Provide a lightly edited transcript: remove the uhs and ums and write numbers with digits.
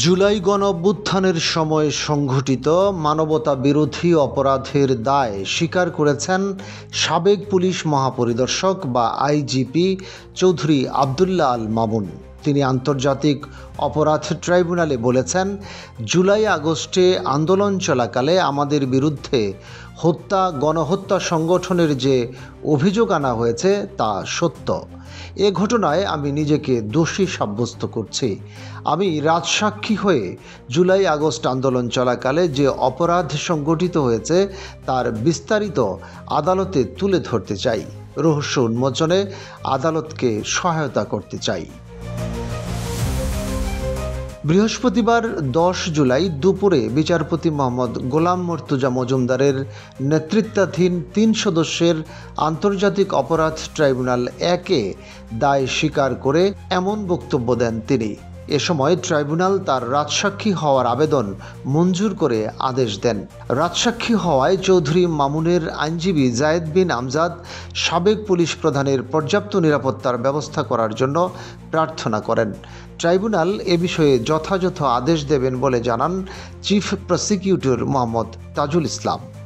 জুলাই গণঅভ্যুত্থানের সময় সংঘটিত মানবতা বিরোধী অপরাধের দায় স্বীকার করেছেন সাবেক পুলিশ মহাপরিদর্শক বা আইজিপি চৌধুরী আবদুল্লাহ আল মামুন। তিনি আন্তর্জাতিক অপরাধ ট্রাইব্যুনালে বলেছেন, জুলাই আগস্টে আন্দোলন চলাকালে আমাদের বিরুদ্ধে গণহত্যা সংগঠনের যে অভিযোগ আনা হয়েছে তা সত্য। এ ঘটনায় আমি নিজেকে দোষী সাব্যস্ত করছি। আমি রাজসাক্ষী হয়ে জুলাই আগস্ট আন্দোলন চলাকালে যে অপরাধ সংগঠিত হয়েছে তার বিস্তারিত আদালতে তুলে ধরতে চাই। রহস্য উন্মোচনে আদালতকে সহায়তা করতে চাই। বৃহস্পতিবার 10 জুলাই দুপুরে বিচারপতি মোহাম্মদ গোলাম মর্তুজা মজুমদারের নেতৃত্বাধীন 3 সদস্যের আন্তর্জাতিক অপরাধ ট্রাইব্যুনাল 1-এ দায় স্বীকার করে এমন বক্তব্য দেন তিনি। এ সময় ট্রাইব্যুনাল তার রাজসাক্ষী হওয়ার আবেদন মঞ্জুর করে আদেশ দেন। রাজসাক্ষী হওয়ায় চৌধুরী মামুনের আইনজীবী জায়েদ বিন আমজাদ সাবেক পুলিশ প্রধানের পর্যাপ্ত নিরাপত্তার ব্যবস্থা করার জন্য প্রার্থনা করেন। ট্রাইব্যুনাল এ বিষয়ে যথাযথ আদেশ দেবেন বলে জানান চিফ প্রসিকিউটর মোহাম্মদ তাজুল ইসলাম।